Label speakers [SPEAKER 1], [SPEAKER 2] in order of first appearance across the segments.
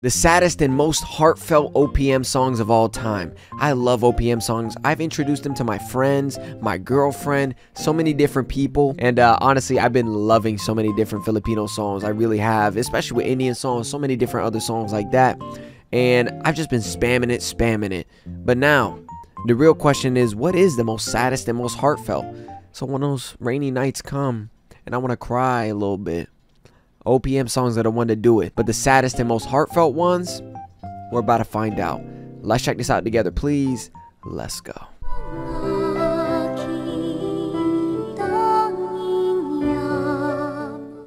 [SPEAKER 1] The saddest and most heartfelt OPM songs of all time. I love OPM songs. I've introduced them to my friends, my girlfriend, so many different people. And honestly, I've been loving so many different Filipino songs. I really have, especially with Indian songs, so many different other songs like that. And I've just been spamming it. But now, the real question is, what is the most saddest and most heartfelt? So when those rainy nights come and I want to cry a little bit, OPM songs are the one to do it. But the saddest and most heartfelt ones, we're about to find out. Let's check this out together, please. Let's go.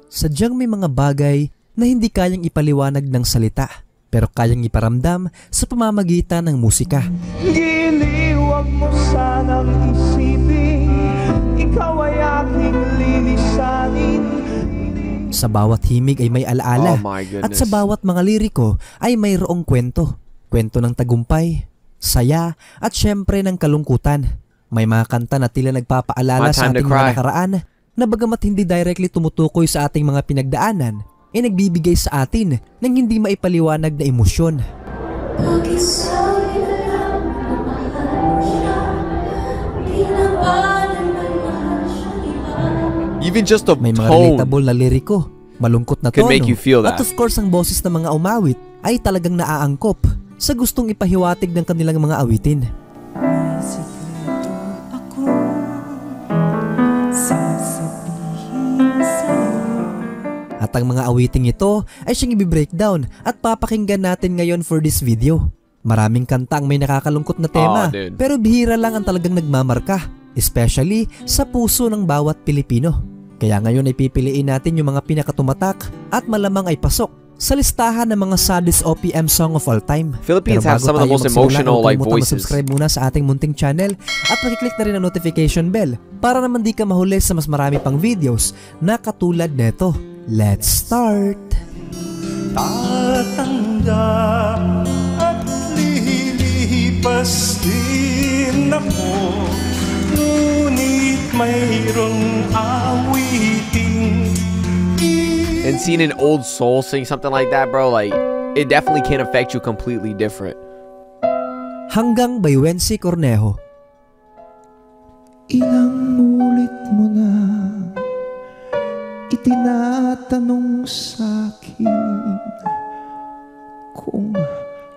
[SPEAKER 2] Sadyang may mga bagay na hindi kayang ipaliwanag ng salita, pero kayang iparamdam sa pamamagitan ng musika.
[SPEAKER 3] Giliwag mo sanang isipin, ikaw ay aking lilisanin.
[SPEAKER 2] Sa bawat himig ay may alaala, at sa bawat mga liriko ay mayroong kwento. Kwento ng tagumpay, saya, at syempre ng kalungkutan. May mga kanta na tila nagpapaalala sa ating mga nakaraan, na bagamat hindi directly tumutukoy sa ating mga pinagdaanan, ay nagbibigay sa atin ng hindi maipaliwanag na emosyon.
[SPEAKER 1] Even just the
[SPEAKER 2] may mga
[SPEAKER 1] tone
[SPEAKER 2] relatable na liriko, malungkot na tono,
[SPEAKER 1] make you feel that.
[SPEAKER 2] At of course ang boses ng mga umawit ay talagang naaangkop sa gustong ipahiwatig ng kanilang mga awitin. At ang mga awiting ito ay siyang i-breakdown at papakinggan natin ngayon for this video. Maraming kanta ang may nakakalungkot na tema, pero bihira lang ang talagang nagmamarka, especially sa puso ng bawat Pilipino. Kaya ngayon ay pipiliin natin yung mga pinakatumatak at malamang ay pasok sa listahan ng mga saddest OPM song of all time.
[SPEAKER 1] Philippines have some of the most emotional voices.
[SPEAKER 2] Subscribe muna sa ating munting channel at pakiclick na rin ang notification bell para naman di ka mahuli sa mas marami pang videos na katulad neto. Let's start!
[SPEAKER 3] Tatanggap at lilipas din ako, ngunit mayroong awiting.
[SPEAKER 1] And seeing an old soul sing something like that, bro, like, it definitely can affect you completely different.
[SPEAKER 2] Hanggang by Wency Cornejo.
[SPEAKER 3] Ilang ulit mo na itinatanong sa'kin kung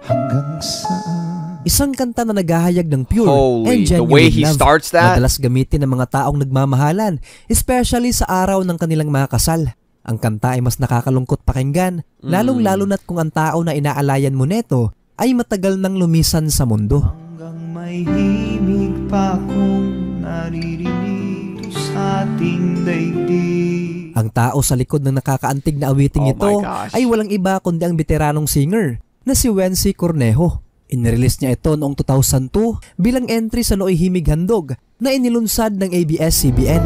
[SPEAKER 3] hanggang saan.
[SPEAKER 2] Isang kanta na naghahayag ng pure
[SPEAKER 1] Holy,
[SPEAKER 2] and genuine
[SPEAKER 1] the way he
[SPEAKER 2] love,
[SPEAKER 1] starts that.
[SPEAKER 2] madalas gamitin ng mga taong nagmamahalan, especially sa araw ng kanilang mga kasal. Ang kanta ay mas nakakalungkot pakinggan, lalong-lalo na't kung ang tao na inaalayan mo neto ay matagal nang lumisan sa mundo.
[SPEAKER 3] Hanggang may himig pa akong naririnig sa ating daigdig.
[SPEAKER 2] Ang tao sa likod ng nakakaantig na awiting ito ay walang iba kundi ang veteranong singer na si Wency Cornejo. Inirelease niya ito noong 2002 bilang entry sa Nooy Himig Handog na inilunsad ng ABS-CBN.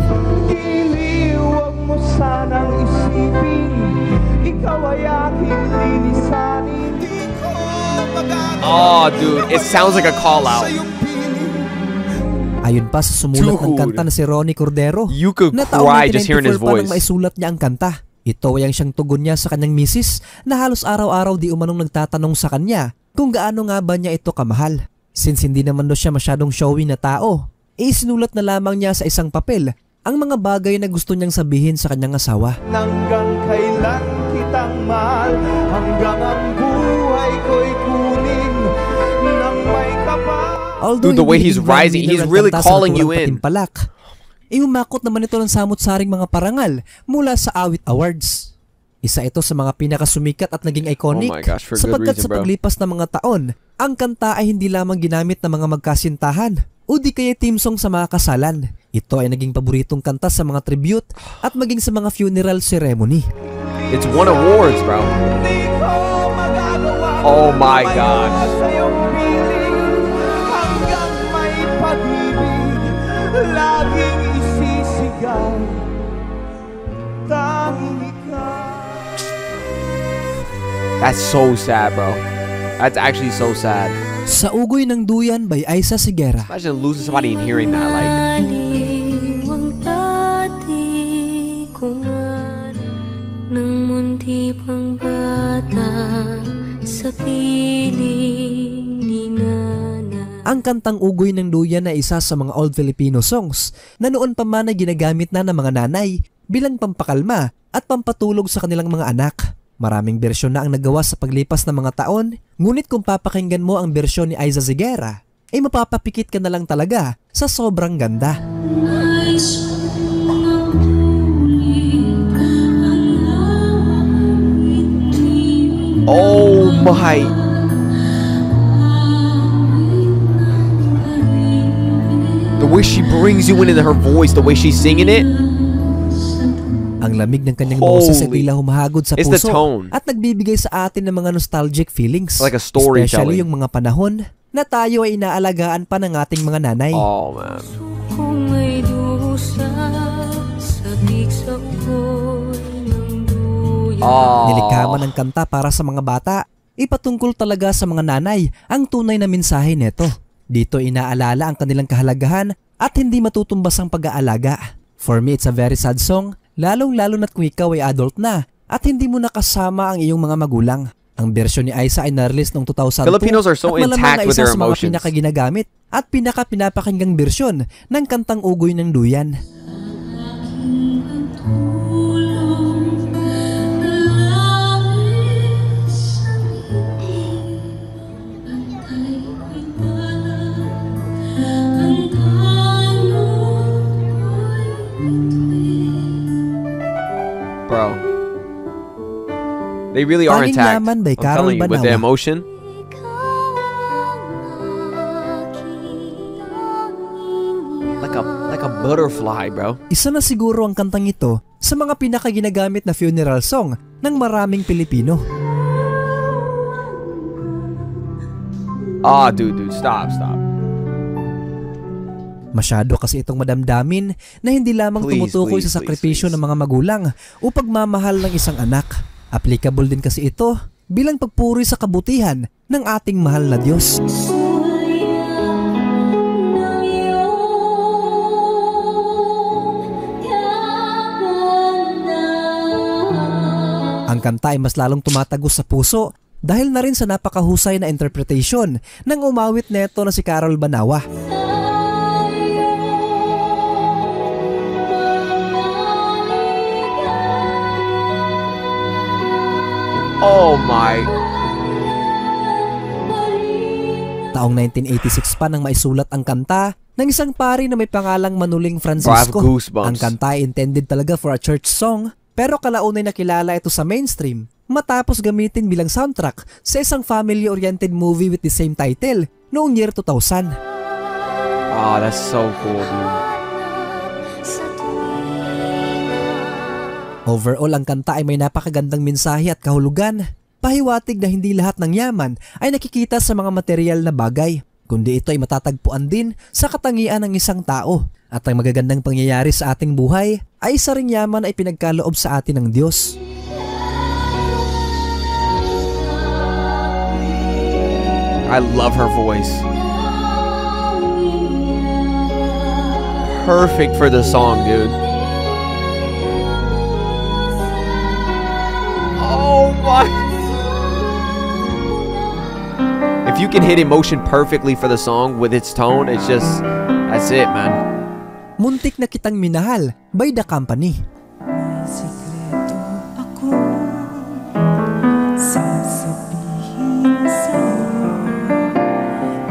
[SPEAKER 3] Iliwag mo sanang isipin, ikaw ay aking lilisanin.
[SPEAKER 1] Oh, dude, it sounds like a call out.
[SPEAKER 2] Ayon pa sa sumulat ng kanta na si Ronnie Cordero,
[SPEAKER 1] You could
[SPEAKER 2] na taong
[SPEAKER 1] cry just hearing his
[SPEAKER 2] 1994 pa nang
[SPEAKER 1] voice.
[SPEAKER 2] maisulat niya ang kanta. Ito ay ang siyang tugon niya sa kanyang misis na halos araw-araw di umanong nagtatanong sa kanya kung gaano nga ba niya ito kamahal. Since hindi naman daw siya masyadong showy na tao, isinulat na lamang niya sa isang papel ang mga bagay na gusto niyang sabihin sa kanyang asawa.
[SPEAKER 3] Hanggang kailan kitang mahal, hanggang ang buhay ko'y kunin nang may kapal.
[SPEAKER 2] Although
[SPEAKER 1] Dude, the way he's rising, he's really calling you in.
[SPEAKER 2] Iumakot naman ito ng samot-saring mga parangal mula sa Awit Awards. Isa ito sa mga pinakasumikat at naging iconic sapagkat sa paglipas ng mga taon, ang kanta ay hindi lamang ginamit ng mga magkasintahan o di kaya team song sa mga kasalan. Ito ay naging paboritong kanta sa mga tribute at maging sa mga funeral ceremony.
[SPEAKER 1] It's won awards, bro. Oh my God.
[SPEAKER 3] Hanggang may pag-ibig, laging isisigaw, tanging ikaw.
[SPEAKER 1] That's so sad, bro. That's actually so sad.
[SPEAKER 2] Sa Ugoy ng Duyan by Aisa Sigera.
[SPEAKER 1] Imagine losing somebody and hearing that, like.
[SPEAKER 4] Ng munti pang bata sa sa piling ni nanay.
[SPEAKER 2] Ang kantang Ugoy ng Duyan ay isa sa mga old Filipino songs na noon pa man ay ginagamit na ng mga nanay bilang pampakalma at pampatulog sa kanilang mga anak. Maraming bersyon na ang nagawa sa paglipas ng mga taon, ngunit kung papakinggan mo ang bersyon ni Aiza Ziguera, ay mapapapikit ka na lang talaga sa sobrang ganda.
[SPEAKER 1] Oh my! The way she brings you into her voice, the way she's singing it.
[SPEAKER 2] Ang lamig ng kanyang boses ay tila humahagod sa
[SPEAKER 1] It's the
[SPEAKER 2] puso
[SPEAKER 1] tone.
[SPEAKER 2] at nagbibigay sa atin ng mga nostalgic feelings.
[SPEAKER 1] Like a storytelling.
[SPEAKER 2] Especially yung mga panahon na tayo ay inaalagaan pa ng ating mga nanay.
[SPEAKER 1] Oh man.
[SPEAKER 4] Kung may dusa sa bigsak ko'y ng duyan.
[SPEAKER 2] Nilikaman ng kanta para sa mga bata. Ipatungkol talaga sa mga nanay ang tunay na mensahe nito. Dito inaalala ang kanilang kahalagahan at hindi matutumbas ang pag-aalaga. For me, it's a very sad song, lalong-lalo na't kung ikaw ay adult na at hindi mo nakasama ang iyong mga magulang. Ang bersyon ni Aiza ay na-release noong 2002
[SPEAKER 1] Filipinos are so
[SPEAKER 2] at malamang
[SPEAKER 1] intact
[SPEAKER 2] na
[SPEAKER 1] with
[SPEAKER 2] isa
[SPEAKER 1] their
[SPEAKER 2] sa mga
[SPEAKER 1] emotions.
[SPEAKER 2] pinakaginagamit at pinakapinapakinggang bersyon ng kantang Ugoy ng Duyan.
[SPEAKER 1] Bro. They really are intact.
[SPEAKER 2] Yaman by
[SPEAKER 1] I'm telling you, with the
[SPEAKER 2] Banawa.
[SPEAKER 1] emotion. Like a butterfly, bro.
[SPEAKER 2] Isa na siguro ang kantang ito sa mga pinakaginagamit na funeral song ng maraming Pilipino.
[SPEAKER 1] Dude, stop.
[SPEAKER 2] Masyado kasi itong madamdamin na hindi lamang tumutukoy sa sakripisyo ng mga magulang o pagmamahal ng isang anak. Applicable din kasi ito bilang pagpuri sa kabutihan ng ating mahal na Diyos. Ang kanta ay mas lalong tumatagos sa puso dahil na rin sa napakahusay na interpretation ng umawit neto na si Carol Banawa.
[SPEAKER 1] Oh my.
[SPEAKER 2] Taong 1986 pa nang maisulat ang kanta ng isang pari na may pangalang Manuling Francisco.
[SPEAKER 1] Goosebumps.
[SPEAKER 2] Ang kanta ay intended talaga for a church song pero kalaunay nakilala ito sa mainstream matapos gamitin bilang soundtrack sa isang family-oriented movie with the same title noong year 2000.
[SPEAKER 1] That's so cool, dude.
[SPEAKER 2] Overall, ang kanta ay may napakagandang mensahe at kahulugan. Pahiwatig na hindi lahat ng yaman ay nakikita sa mga material na bagay, kundi ito ay matatagpuan din sa katangian ng isang tao. At ang magagandang pangyayari sa ating buhay ay isa ring yaman ay pinagkaloob sa atin ng Diyos.
[SPEAKER 1] I love her voice. Perfect for the song, dude. Oh my. If you can hit emotion perfectly for the song with its tone, it's just, that's it, man.
[SPEAKER 2] Muntik na Kitang Minahal by The Company.
[SPEAKER 5] May sikreto ako sasabihin sa'yo.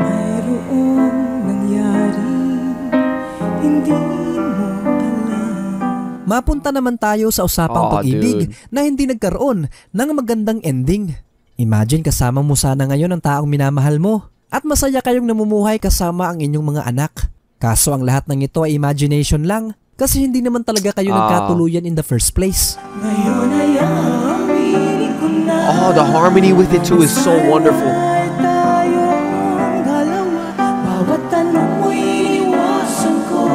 [SPEAKER 5] Mayroong nangyari hindi mo alam.
[SPEAKER 2] Mapunta naman tayo sa usapang pag-ibig na hindi nagkaroon ng magandang ending. Imagine kasama mo sana ngayon ang taong minamahal mo at masaya kayong namumuhay kasama ang inyong mga anak. Kaso ang lahat ng ito ay imagination lang kasi hindi naman talaga kayo nagkatuluyan in the first place.
[SPEAKER 5] Ngayon ay aminin ko na.
[SPEAKER 1] Oh, the harmony with it too is so wonderful.
[SPEAKER 5] Tayong dalawa, bawat tanong mo'y iniwasan ko.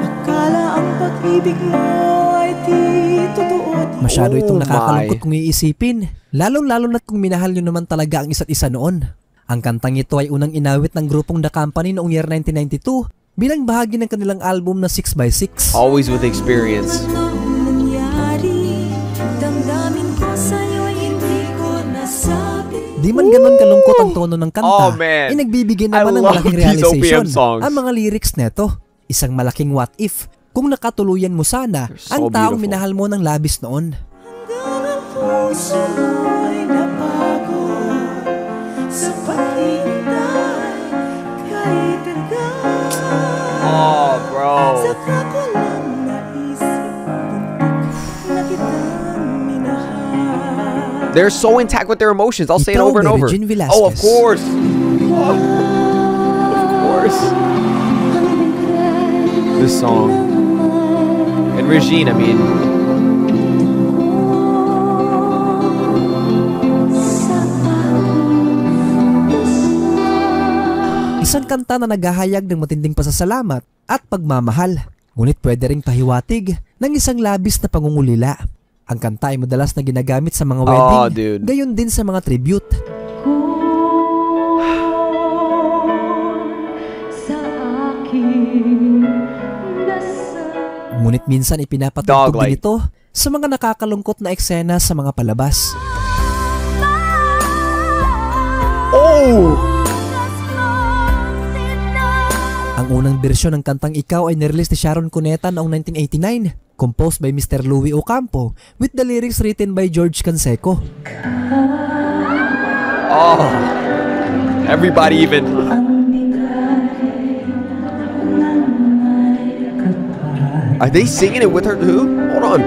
[SPEAKER 5] Akala ang pag-ibig mo ay di totoo.
[SPEAKER 2] Masyado itong
[SPEAKER 1] Oh
[SPEAKER 2] nakakalungkot
[SPEAKER 1] my.
[SPEAKER 2] kung iisipin, lalong-lalo na't kung minahal nyo naman talaga ang isa't isa noon. Ang kantang ito ay unang inawit ng grupong The Company noong year 1992 bilang bahagi ng kanilang album na 6x6.
[SPEAKER 1] Always with experience.
[SPEAKER 5] Nangyari, damdamin ko sa'yo ay hindi ko nasabi.
[SPEAKER 2] Di man ganon kalungkot ang tono ng kanta,
[SPEAKER 1] nagbibigay
[SPEAKER 2] naman ng malaking realization ang mga lyrics neto. Isang malaking what if kung nakatuluyan mo sana ang taong minahal mo ng labis noon.
[SPEAKER 5] Hanggang ang puso mo'y napagod sa paghihintay kahit agad.
[SPEAKER 1] Oh, bro.
[SPEAKER 5] Saka ko lang naisip na kitang minahal.
[SPEAKER 1] They're so intact with their emotions. I'll say it over and over. Oh, of course. Of course. This song. And Regine, I mean.
[SPEAKER 2] Isang kanta na naghahayag ng matinding pasasalamat at pagmamahal. Ngunit pwede ring pahiwatig ng isang labis na pangungulila. Ang kanta ay madalas na ginagamit sa mga wedding, gayon din sa mga tribute. Ngunit minsan ipinapatugtog din ito sa mga nakakalungkot na eksena sa mga palabas.
[SPEAKER 1] Oh!
[SPEAKER 2] Ang unang bersyon ng kantang Ikaw ay nirelease ni Sharon Cuneta noong 1989, composed by Mr. Louie Ocampo with the lyrics written by George Canseco.
[SPEAKER 1] Oh, everybody even... Are they singing it with her too? Hold on.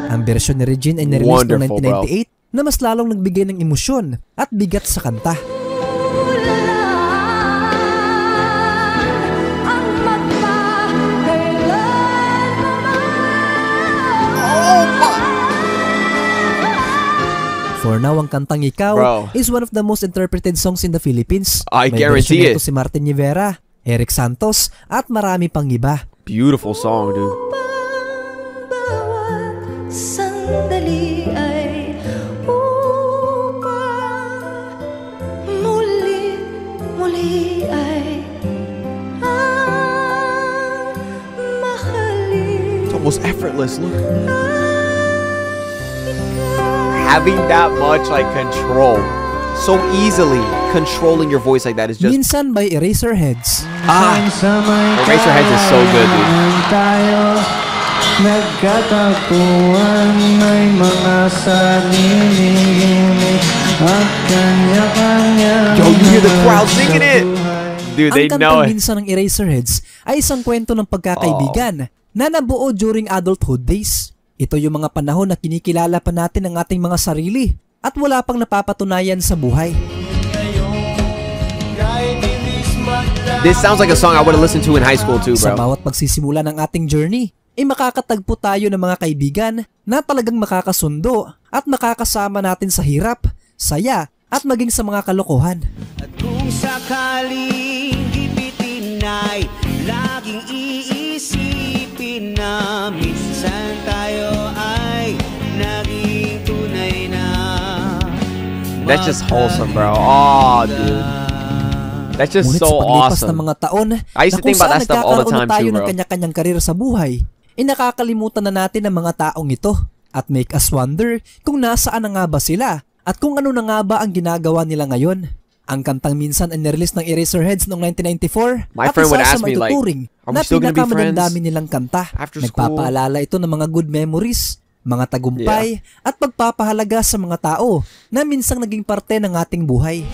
[SPEAKER 2] Ang bersyon ni Regine ay nirelease noong 1998 na mas lalong nagbigay ng emosyon at bigat sa kanta. For now, ang kantang Ikaw is one of the most interpreted songs in the Philippines.
[SPEAKER 1] I guarantee it.
[SPEAKER 2] May si Martin Rivera, Eric Santos, at marami pang iba.
[SPEAKER 1] Beautiful song, dude.
[SPEAKER 5] Bawat sandali ay upang muli ay mahalin.
[SPEAKER 1] It's almost effortless, look. Having that much like control, so easily controlling your voice like that is just...
[SPEAKER 2] Minsan by Eraserheads.
[SPEAKER 1] Eraserheads is so good, dude.
[SPEAKER 3] Nagkatapuan may mga sarili at kanya-kanya.
[SPEAKER 1] Yo, you hear the crowd singing it? Dude, they know it.
[SPEAKER 2] Ang kantang minsan ng Eraserheads ay isang kwento ng pagkakaibigan na nabuo during adulthood days. Ito yung mga panahon na kinikilala pa natin ang ating mga sarili at wala pang napapatunayan sa buhay.
[SPEAKER 1] This sounds like a song I would have listened to in high school too, bro.
[SPEAKER 2] Sa bawat pagsisimula ng ating journey, ay makakatagpo tayo ng mga kaibigan na talagang makakasundo at makakasama natin sa hirap, saya, at maging sa mga kalokohan.
[SPEAKER 6] At kung sakaling gipitin ay laging iisipin na minsan tayo ay naging tunay na.
[SPEAKER 1] That's just wholesome, bro. Oh, dude. That's just
[SPEAKER 2] Ngunit
[SPEAKER 1] so awesome.
[SPEAKER 2] Ng mga taon,
[SPEAKER 1] I used to think about that stuff all the time too, bro.
[SPEAKER 2] Ng kanya-kanyang karir sa buhay, nakakalimutan na natin ang mga taong ito at make us wonder kung nasaan na nga ba sila at kung ano na nga ba ang ginagawa nila ngayon. Ang kantang minsan ay nirelease ng Eraserheads noong 1994
[SPEAKER 1] My
[SPEAKER 2] at
[SPEAKER 1] friend would
[SPEAKER 2] isa
[SPEAKER 1] ask
[SPEAKER 2] sa
[SPEAKER 1] me like,
[SPEAKER 2] maituturing
[SPEAKER 1] are we
[SPEAKER 2] na
[SPEAKER 1] still gonna be friends
[SPEAKER 2] pinakamadamdamin nilang kanta.
[SPEAKER 1] after school?
[SPEAKER 2] Nagpapaalala ito ng mga good memories, mga tagumpay at pagpapahalaga sa mga tao na minsang naging parte ng ating buhay.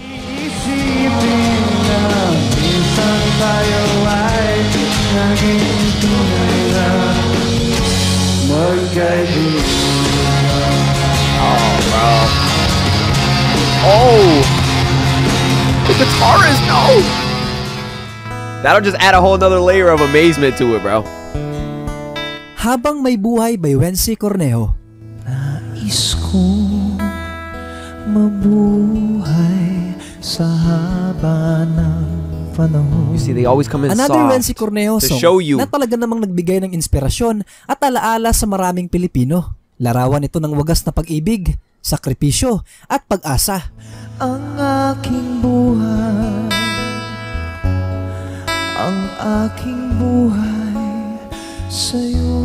[SPEAKER 3] Minsan tayo ay naging tunay na magkaibigan.
[SPEAKER 1] Oh, bro. Oh! The guitarist, no! That'll just add a whole nother layer of amazement to it, bro.
[SPEAKER 2] Habang May Buhay by Wency Cornejo.
[SPEAKER 3] Nais kong mabuhay sa haba ng panahon.
[SPEAKER 1] You see, they always come in
[SPEAKER 2] Another
[SPEAKER 1] soft
[SPEAKER 2] Wency Cornejo
[SPEAKER 1] to
[SPEAKER 2] song
[SPEAKER 1] show you.
[SPEAKER 2] na talaga namang nagbigay ng inspirasyon at alaala sa maraming Pilipino. Larawan ito ng wagas na pag-ibig, sakripisyo at pag-asa.
[SPEAKER 3] Ang aking buhay, ang aking buhay sa'yo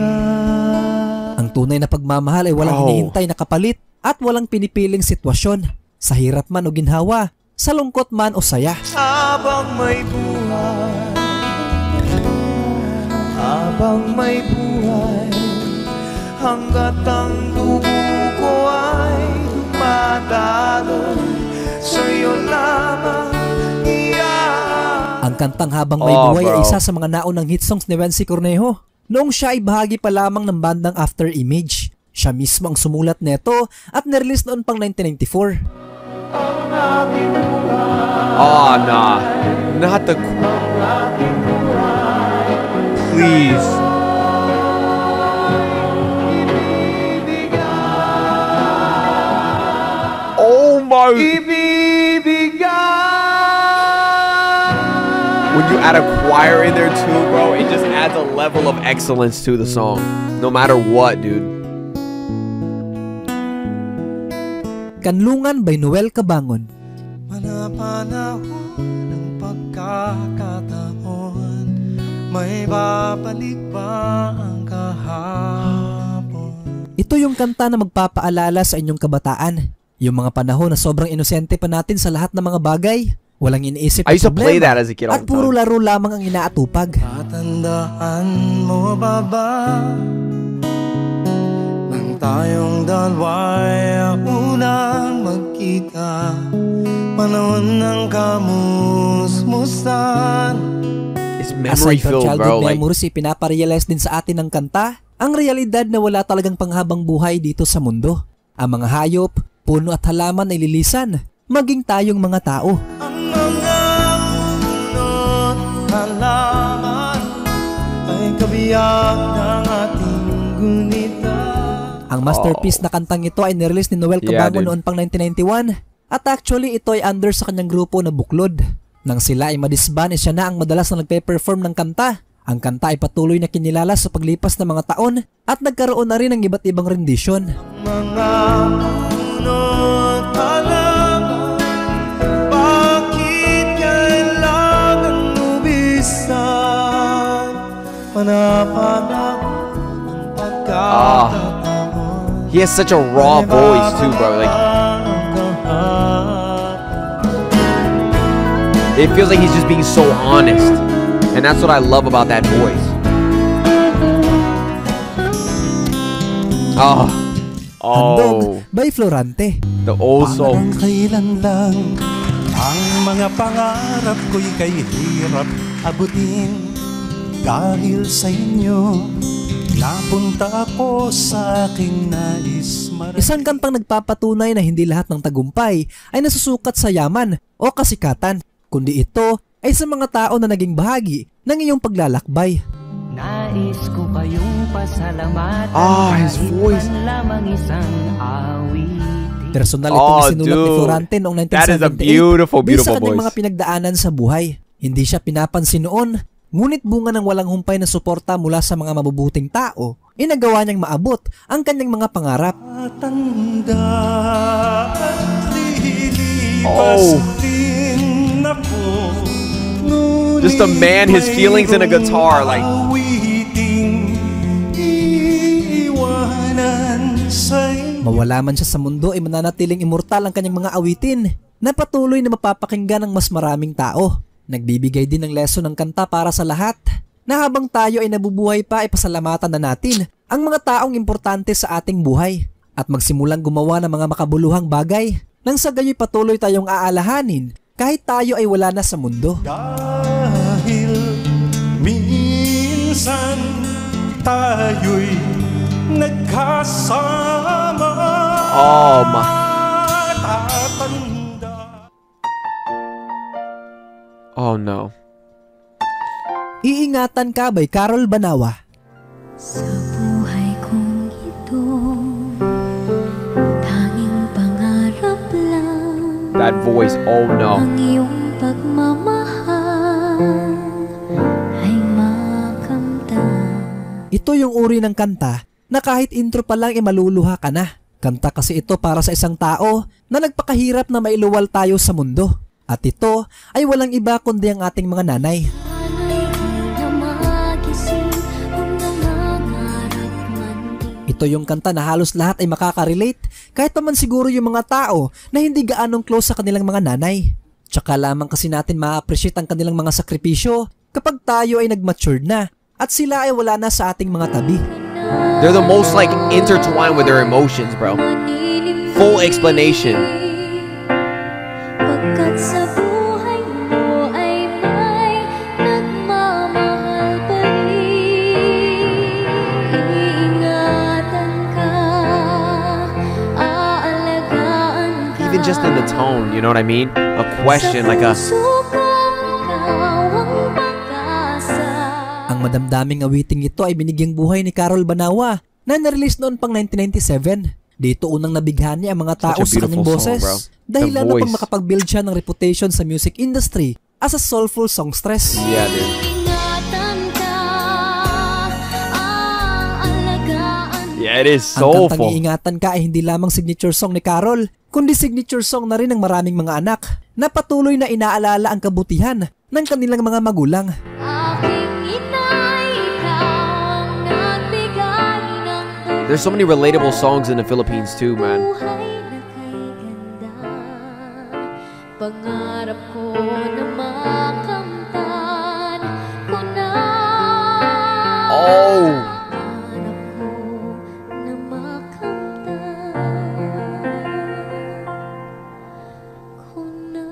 [SPEAKER 3] ibibigay.
[SPEAKER 2] Ang tunay na pagmamahal ay walang hinihintay na kapalit at walang pinipiling sitwasyon. Sa hirap man o ginhawa, sa lungkot man o saya.
[SPEAKER 3] Habang may buhay, hanggat ang dugo ko ay dumadaloy, sa'yo lamang iyan.
[SPEAKER 2] Ang kantang Habang May Buhay ay isa sa mga naunang hit songs ni Wency Cornejo. Noong siya ay bahagi pa lamang ng bandang After Image. Siya mismo ang sumulat neto at nirelease noon pang 1994.
[SPEAKER 1] Oh, nah. Not the... Please. Oh my... When you add a choir in there too, bro, it just adds a level of excellence to the song. No matter what, dude.
[SPEAKER 2] Kanlungan by Noel Cabangon.
[SPEAKER 3] Manapanahon ng pagkakataon, may babalik ba ang kahapon?
[SPEAKER 2] Ito yung kanta na magpapaalala sa inyong kabataan. Yung mga panahon na sobrang inosente pa natin sa lahat ng mga bagay. Walang iniisip na
[SPEAKER 1] I used to play that as a kid all
[SPEAKER 2] at
[SPEAKER 1] the
[SPEAKER 2] puro
[SPEAKER 1] time.
[SPEAKER 2] laro lamang ang inaatupag.
[SPEAKER 3] Tatandaan mo ba nang tayong dalawa'y unang magkita, panahon ng kamusmusan.
[SPEAKER 1] It's memory
[SPEAKER 2] Aside from
[SPEAKER 1] filled,
[SPEAKER 2] childhood
[SPEAKER 1] bro. Like,
[SPEAKER 2] memories, pinaparealize din sa atin ng kanta ang realidad na wala talagang panghabang buhay dito sa mundo. Ang mga hayop, puno at halaman ay lilisan, maging tayong mga tao.
[SPEAKER 3] Ang mga puno't halaman ay kabiyak ng ating gunita.
[SPEAKER 2] Ang masterpiece na kantang ito ay nirelease ni Noel
[SPEAKER 1] Yeah,
[SPEAKER 2] Cabangon
[SPEAKER 1] dude.
[SPEAKER 2] noon pang 1991 at actually ito ay under sa kanyang grupo na Buklod. Nang sila ay madisband, siya na ang madalas na nagpe-perform ng kanta. Ang kanta ay patuloy na kinilala sa paglipas ng mga taon at nagkaroon na rin ng iba't ibang rendisyon.
[SPEAKER 3] Mga puno't halaman, bakit kailangan ubisan? Panapanahon ng pagkakataon.
[SPEAKER 1] he has such a raw voice too, bro. Like, it feels like he's just being so honest. And that's what I love about that voice.
[SPEAKER 2] Handog by Florante.
[SPEAKER 1] The old soul.
[SPEAKER 7] Parang kailan lang ang mga pangarap ko'y kay hirap abutin. Dahil sa inyo, napunta ako sa aking nais marating.
[SPEAKER 2] Isang kantang nagpapatunay na hindi lahat ng tagumpay ay nasusukat sa yaman o kasikatan, kundi ito ay sa mga tao na naging bahagi ng iyong paglalakbay.
[SPEAKER 8] Nais ko kayong pasalamatan.
[SPEAKER 1] His voice.
[SPEAKER 8] Lamang isang awitin.
[SPEAKER 2] Personal itong sinulat ni Florante noong 1978.
[SPEAKER 1] That is a beautiful,
[SPEAKER 2] Based sa
[SPEAKER 1] beautiful
[SPEAKER 2] kanyang
[SPEAKER 1] voice.
[SPEAKER 2] mga pinagdaanan sa buhay. Hindi siya pinapansin noon, ngunit bunga ng walang humpay na suporta mula sa mga mabubuting tao, inagawa niyang maabot ang kanyang mga pangarap.
[SPEAKER 7] Matanda at lilipas din ako.
[SPEAKER 1] Just to man his feelings in a guitar, like,
[SPEAKER 2] mawala man siya sa mundo ay mananatiling immortal ang kanyang mga awitin na patuloy na mapapakinggan ng mas maraming tao. Nagbibigay din ng lesson ng kanta para sa lahat na habang tayo ay nabubuhay pa ay pasalamatan na natin ang mga taong importante sa ating buhay at magsimulang gumawa ng mga makabuluhang bagay nang sa gayo'y patuloy tayong aalahanin kahit tayo ay wala na sa mundo.
[SPEAKER 7] Dahil minsan tayo'y nagkasama.
[SPEAKER 1] Oh my.
[SPEAKER 7] Tatanda.
[SPEAKER 1] Oh no.
[SPEAKER 2] Iingatan Ka by Carol Banawa.
[SPEAKER 4] Sa buhay kong ito, tanging pangarap lang
[SPEAKER 1] That voice, oh no.
[SPEAKER 4] ang iyong pagmamahal ay makamtan.
[SPEAKER 2] Ito yung uri ng kanta na kahit intro pa lang ay maluluha ka na. Kanta kasi ito para sa isang tao na nagpakahirap na mailuwal tayo sa mundo. At ito ay walang iba kundi ang ating mga nanay. Ito yung kanta na halos lahat ay makaka-relate, kahit pa man siguro yung mga tao na hindi gaanong close sa kanilang mga nanay. Tsaka lamang kasi natin ma-appreciate ang kanilang mga sakripisyo kapag tayo ay nag-mature na at sila ay wala na sa ating mga tabi.
[SPEAKER 1] They're the most like intertwined with their emotions, bro. Full explanation.
[SPEAKER 4] Pagkat sa buhay mo ay may nagmamahal pa rin. Iingatan ka, aalagaan ka.
[SPEAKER 1] Even just in the tone, you know what I mean? A question, like a...
[SPEAKER 2] Ang madamdaming awiting ito ay binigyang buhay ni Carol Banawa na na-release noon pang 1997. Dito unang nabighani ang mga tao sa kanyang boses. Dahilan na pang makapag-build siya ng reputation sa music industry as a soulful songstress.
[SPEAKER 1] Yeah, dude. Yeah, it is soulful.
[SPEAKER 2] Ang kantang Iingatan Ka ay hindi lamang signature song ni Carol, kundi signature song na rin ng maraming mga anak na patuloy na inaalala ang kabutihan ng kanilang mga magulang.
[SPEAKER 1] There's so many relatable songs in the Philippines too, man.
[SPEAKER 4] Pangarap ko na makamtan ko na.
[SPEAKER 1] Oh!
[SPEAKER 4] Pangarap ko na makamtan ko na.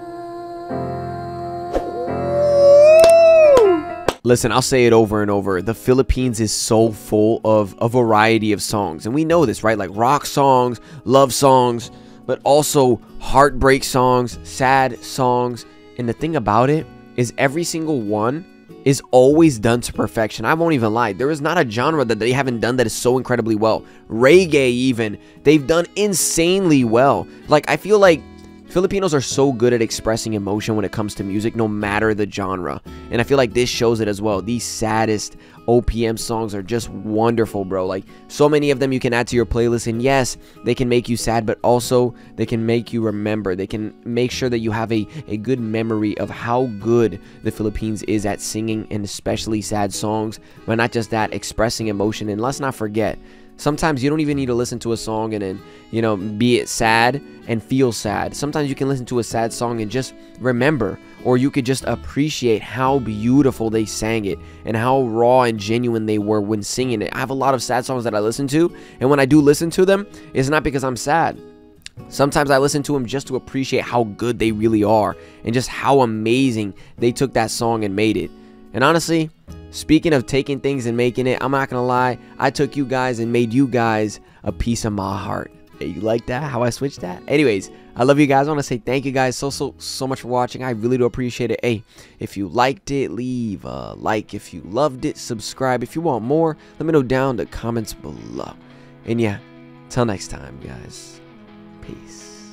[SPEAKER 1] Listen, I'll say it over and over. The Philippines is so full of a variety of songs. And we know this, right? Like rock songs, love songs, but also heartbreak songs, sad songs. And the thing about it is every single one is always done to perfection. I won't even lie. There is not a genre that they haven't done that is so incredibly well. Reggae even, they've done insanely well. Like, I feel like Filipinos are so good at expressing emotion when it comes to music, no matter the genre. And I feel like this shows it as well. These saddest OPM songs are just wonderful, bro. Like, so many of them you can add to your playlist. And yes, they can make you sad, but also they can make you remember. They can make sure that you have a good memory of how good the Philippines is at singing, and especially sad songs. But not just that, expressing emotion. And let's not forget, sometimes you don't even need to listen to a song and then, you know, be it sad and feel sad. Sometimes you can listen to a sad song and just remember, or you could just appreciate how beautiful they sang it and how raw and genuine they were when singing it. I have a lot of sad songs that I listen to, and when I do listen to them, it's not because I'm sad. Sometimes I listen to them just to appreciate how good they really are and just how amazing they took that song and made it. And honestly, speaking of taking things and making it, I'm not gonna lie, I took you guys and made you guys a piece of my heart. Hey, you like that? How I switched that? Anyways, I love you guys. I want to say thank you guys so much for watching. I really do appreciate it. Hey, if you liked it, leave a like. If you loved it, subscribe. If you want more, let me know down in the comments below. And yeah, till next time, guys. Peace.